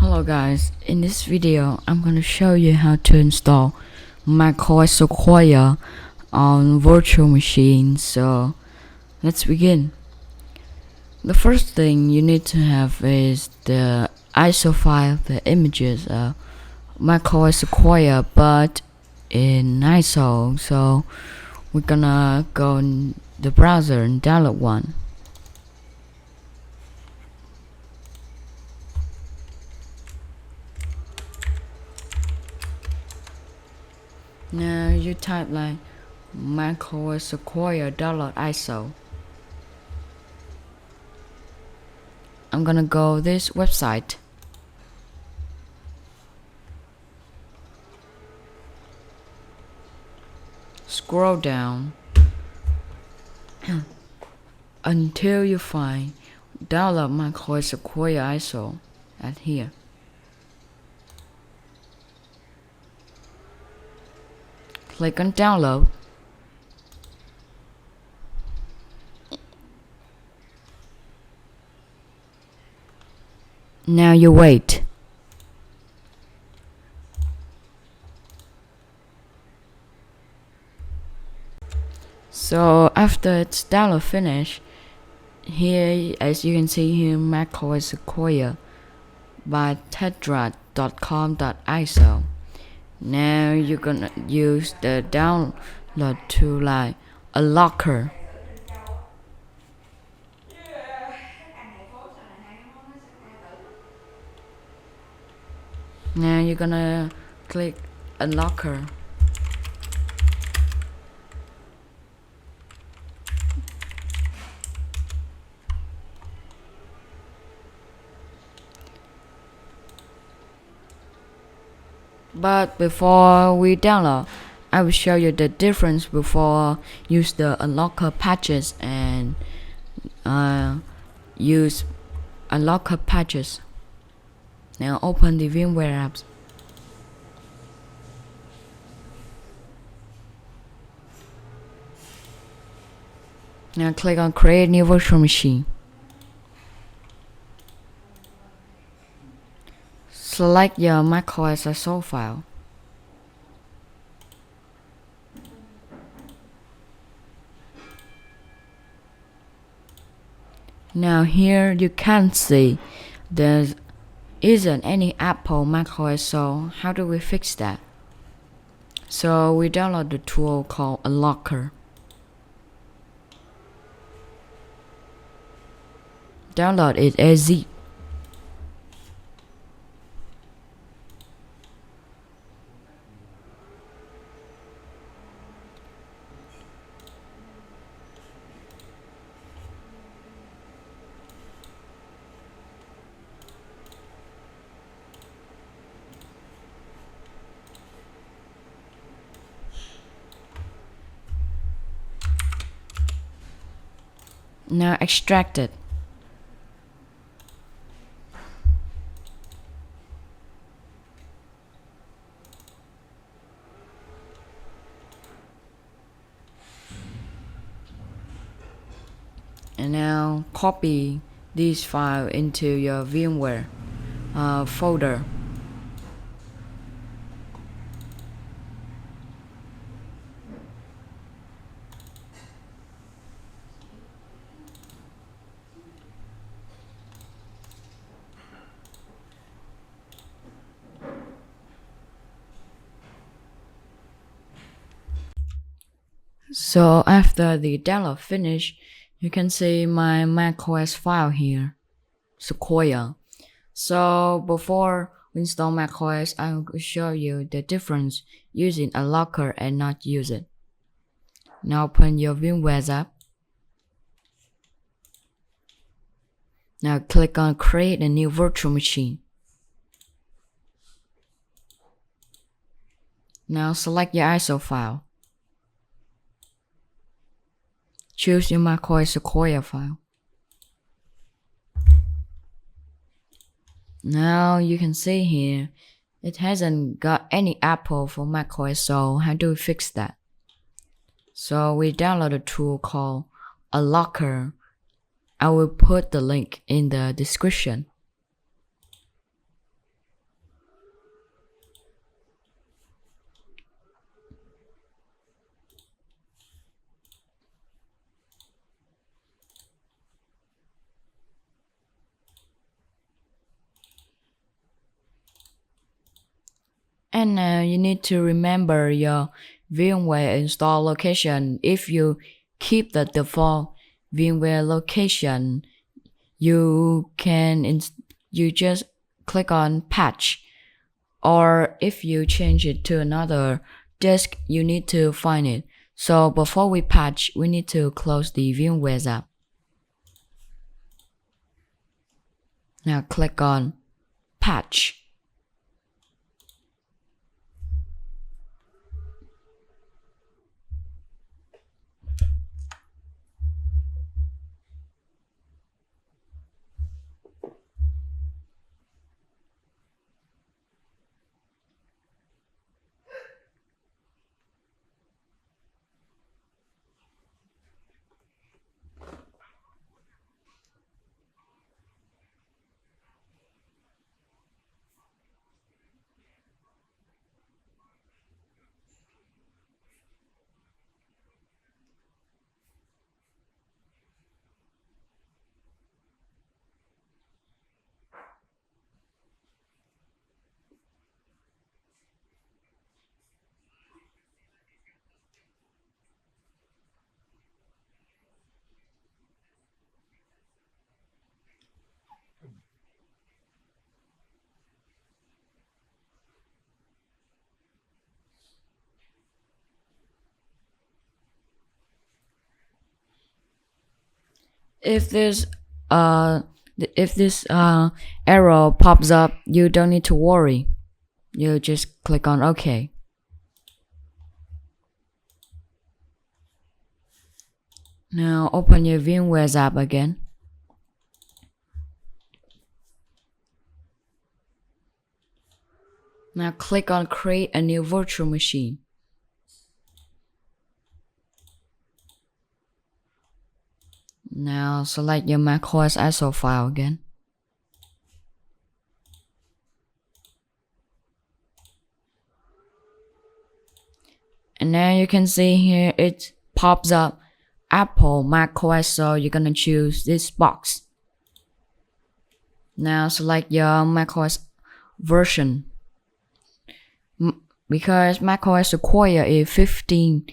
Hello guys, in this video I'm going to show you how to install MacOS Sequoia on virtual machine. So let's begin. The first thing you need to have is the ISO file, the images of MacOS Sequoia but in ISO. So we're gonna go in the browser and download one. Now you type like MacOS Sequoia download ISO. I'm gonna go this website. Scroll down until you find download MacOS Sequoia ISO at here. Click on download. Now you wait. So after it's download finished, here as you can see here, MacOS Sequoia by tetra.com.iso. Now you're gonna use the download to like a locker. Now you're gonna click unlocker. But before we download, I will show you the difference before use the unlocker patches and use unlocker patches. Now open the Vmware apps. Now click on create new virtual machine. Select your macOS ISO file. Now here you can see there isn't any Apple macOS, so how do we fix that? So we download the tool called Unlocker. Download it as zip. Now extract it. And now copy this file into your Vmware folder. So after the download finish, you can see my macOS file here, Sequoia. So before we install macOS, I will show you the difference using a locker and not use it. Now open your Vmware app. Now click on create a new virtual machine. Now select your ISO file. Choose your macOS Sequoia file. Now you can see here, it hasn't got any Apple for macOS, so how do we fix that? So we download a tool called Unlocker. I will put the link in the description. And now you need to remember your VMware install location. If you keep the default VMware location, you you just click on patch, or if you change it to another disk, you need to find it. So before we patch, we need to close the VMware app. Now click on patch. If this uh if this error pops up, you don't need to worry. You just click on OK. Now open your VMware app again. Now click on create a new virtual machine. Now select your macOS ISO file again. And now you can see here it pops up Apple macOS, so you're gonna choose this box. Now select your macOS version. Because macOS Sequoia is 15,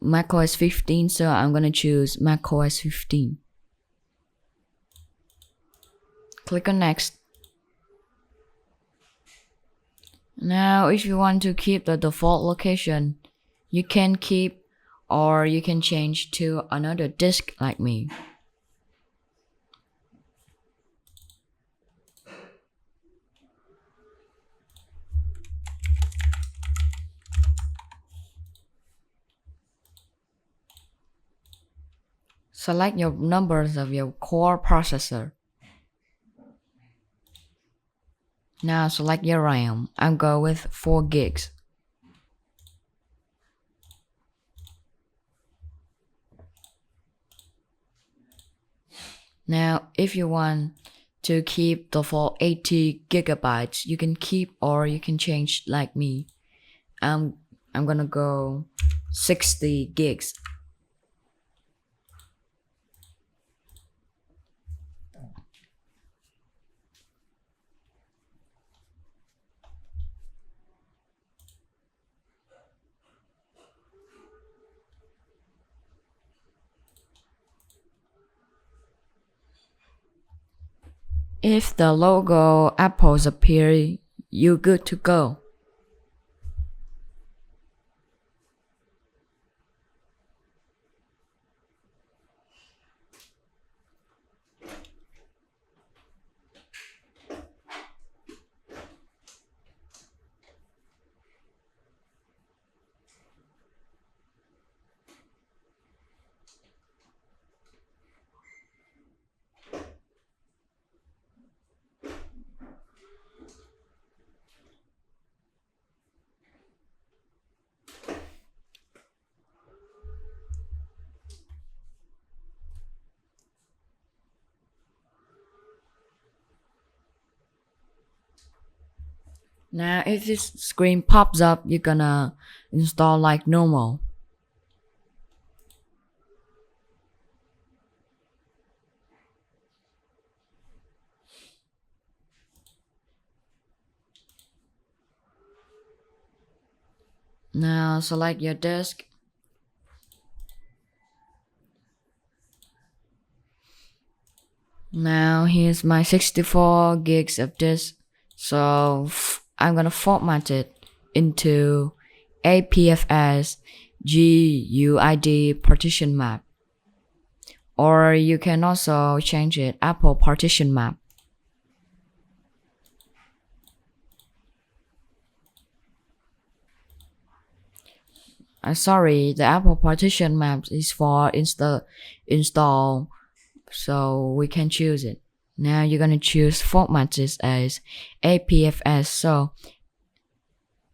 macOS 15, so I'm gonna choose macOS 15. Click on next. Now if you want to keep the default location, you can keep, or you can change to another disk like me. Select your numbers of your core processor. Now select your RAM. I'm going with 4 gigs. Now if you want to keep the full 80 gigabytes, you can keep, or you can change like me. I'm gonna go 60 gigs. If the logo apples appear, you're good to go. Now if this screen pops up, you're gonna install like normal. Now select your disk. Now here's my 64 gigs of disk. So I'm gonna format it into APFS GUID partition map. Or you can also change it Apple partition map. Sorry, the Apple partition map is for install, so we can choose it. Now you're gonna choose format this as APFS. So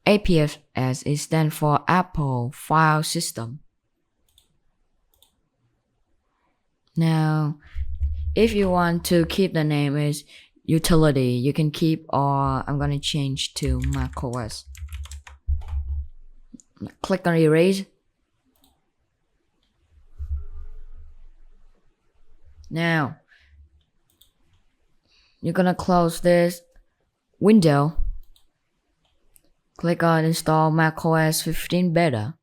APFS is stand for Apple File System. Now, if you want to keep the name as utility, you can keep, or I'm gonna change to macOS. Click on erase. Now, you're gonna close this window. Click on install macOS 15 beta.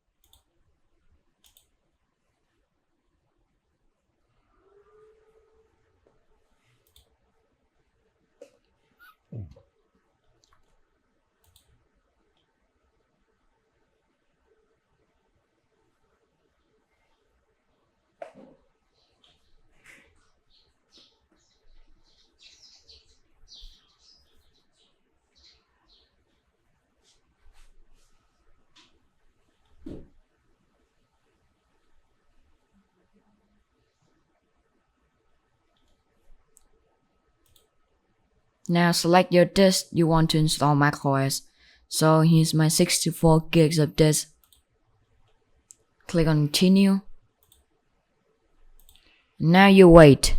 Now select your disk you want to install macOS. So here's my 64 gigs of disk. Click on continue. Now you wait.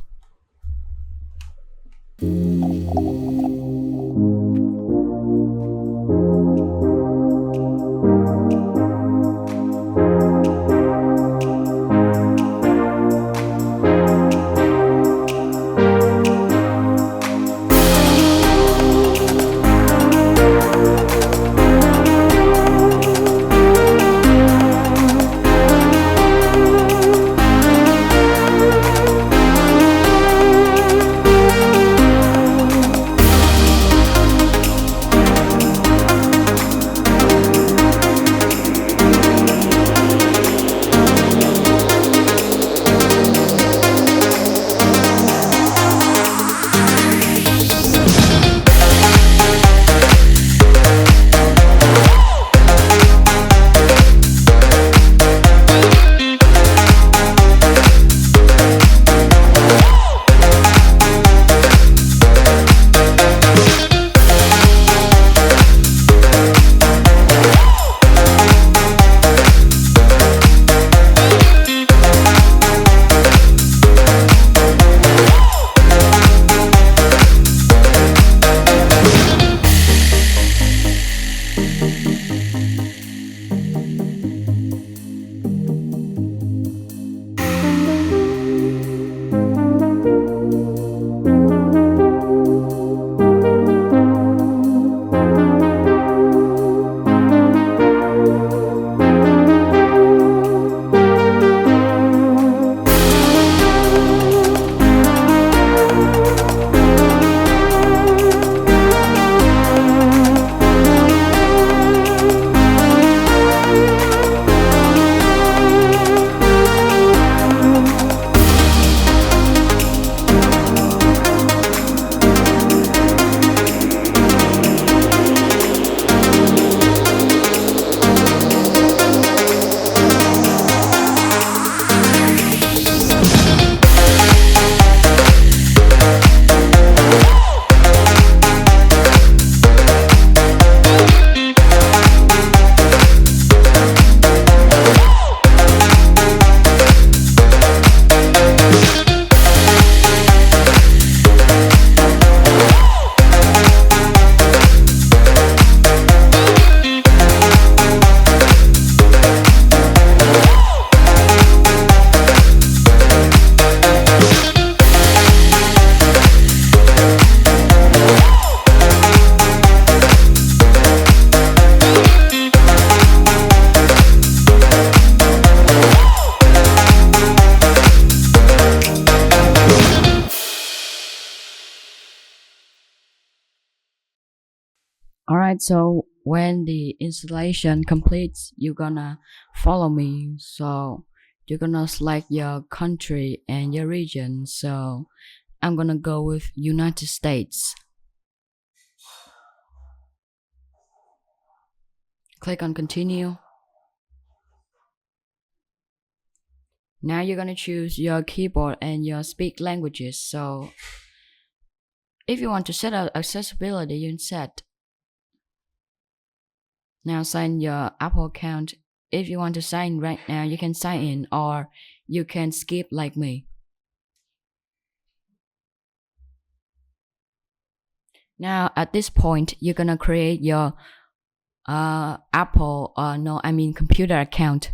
Alright, so when the installation completes, you're gonna follow me. So you're gonna select your country and your region. So I'm gonna go with United States. Click on continue. Now you're gonna choose your keyboard and your speak languages. So if you want to set up accessibility, you can set. Now sign your Apple account. If you want to sign right now, you can sign in or you can skip like me. Now at this point, you're gonna create your Apple computer account.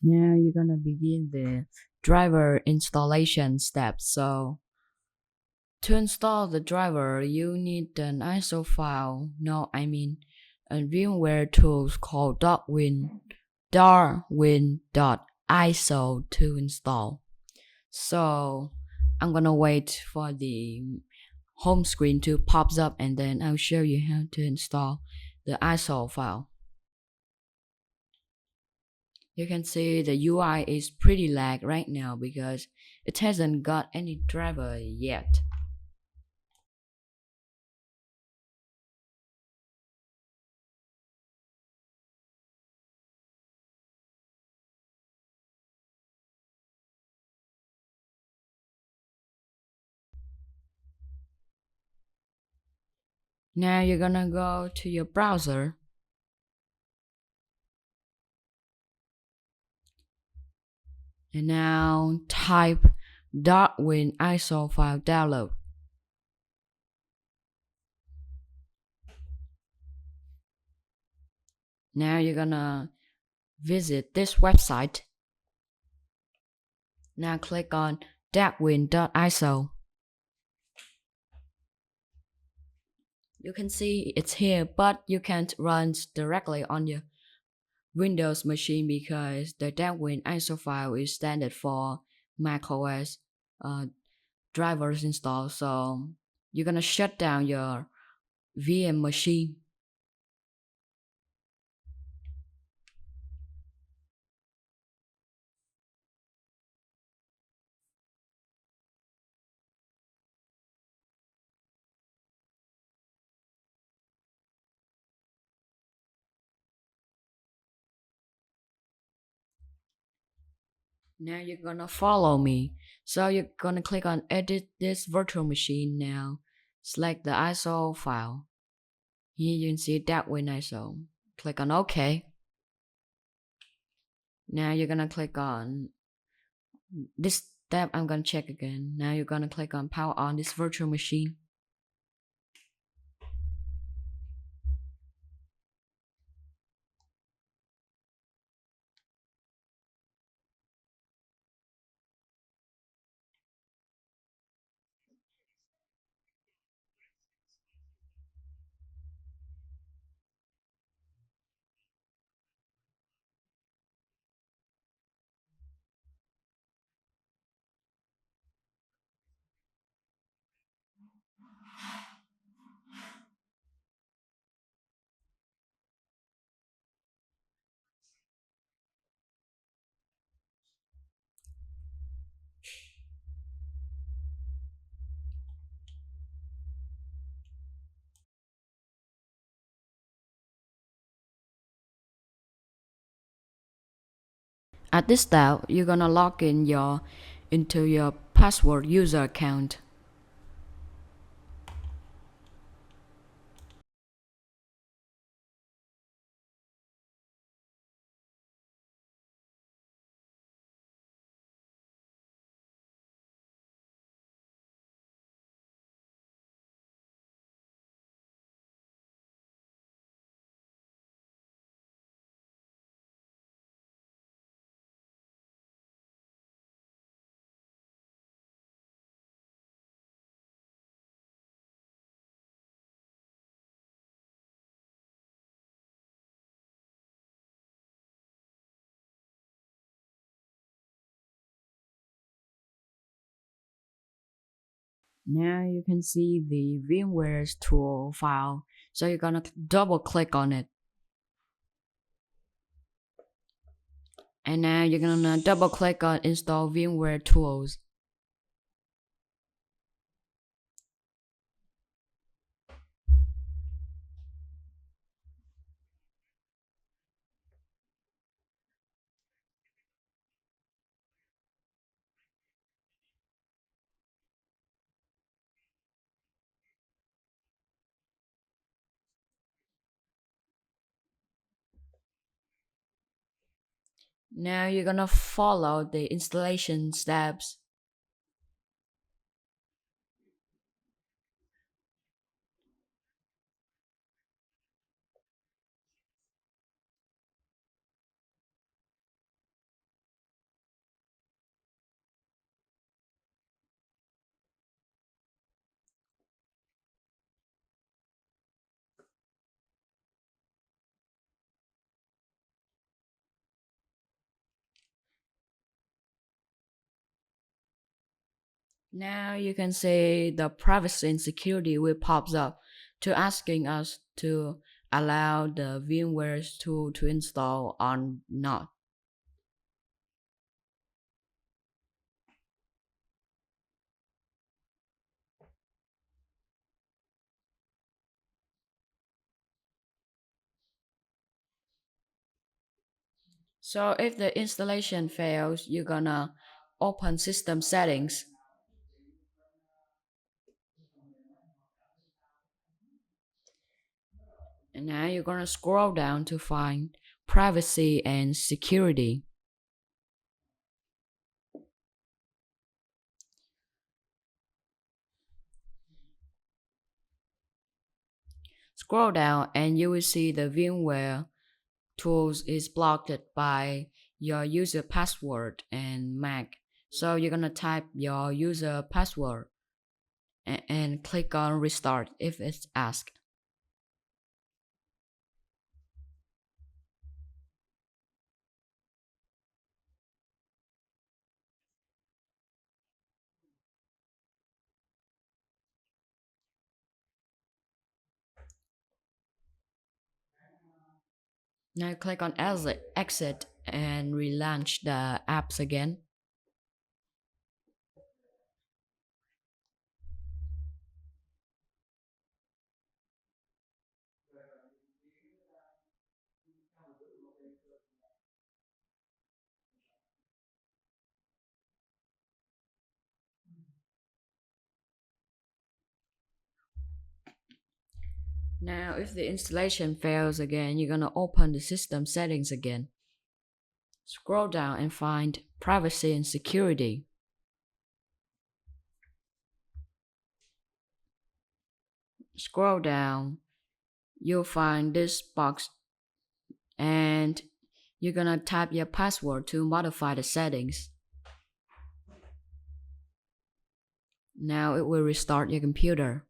Now you're gonna begin the driver installation steps. So to install the driver, you need an ISO file. No, I mean a Vmware tools called darwin.iso to install. So I'm gonna wait for the home screen to pops up and then I'll show you how to install the ISO file. You can see the UI is pretty lag right now because it hasn't got any driver yet. Now you're gonna go to your browser and now type Darwin ISO file download. Now you're gonna visit this website. Now click on darwin.iso. You can see it's here, but you can't run directly on your Windows machine because the Darwin ISO file is standard for macOS drivers install. So you're gonna shut down your VM machine. Now you're gonna follow me. So you're gonna click on edit this virtual machine now. Select the ISO file. Here you can see it that way now, so click on OK. Now you're gonna click on this tab. I'm gonna check again. Now you're gonna click on power on this virtual machine. At this step, you're gonna log in into your password user account. Now you can see the Vmware's tool file. So you're gonna double click on it. And now you're gonna double click on install Vmware tools. Now you're gonna follow the installation steps. Now you can see the privacy and security will pops up to asking us to allow the VMware's tool to install or not. So if the installation fails, you're gonna open system settings. And now you're gonna scroll down to find privacy and security. Scroll down and you will see the VMware tools is blocked by your user password and Mac. So you're gonna type your user password and click on restart if it's asked. Now click on exit and relaunch the apps again. Now if the installation fails again, you're gonna open the system settings again. Scroll down and find privacy and security. Scroll down, you'll find this box and you're gonna type your password to modify the settings. Now it will restart your computer.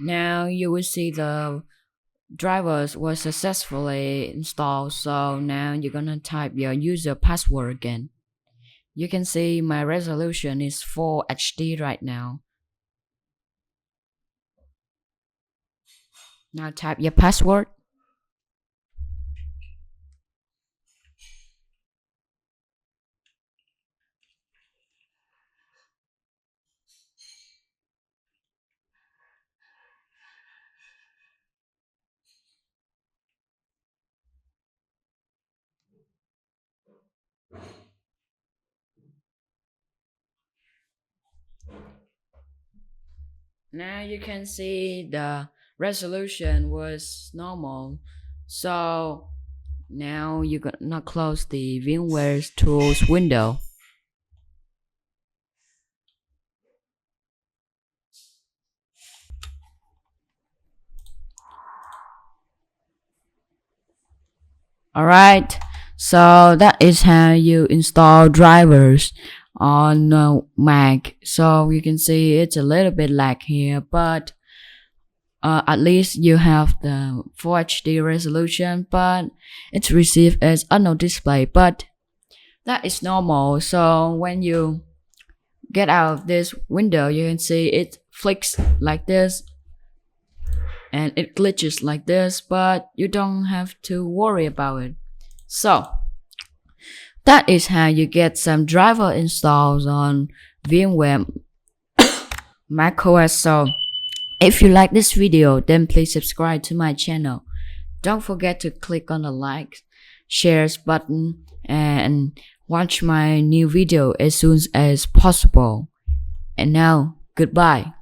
Now you will see the drivers was successfully installed, so now you're gonna type your user password again. You can see my resolution is 4 HD right now. Now type your password. Now you can see the resolution was normal. So now you're gonna close the Vmware tools window. Alright, so that is how you install drivers on Mac. So you can see it's a little bit lag here, but at least you have the Full HD resolution, but it's received as unknown display, but that is normal. So when you get out of this window, you can see it flicks like this and it glitches like this, but you don't have to worry about it. So that is how you get some driver installs on Vmware macOS. So if you like this video, then please subscribe to my channel. Don't forget to click on the like, shares button and watch my new video as soon as possible. And now, goodbye.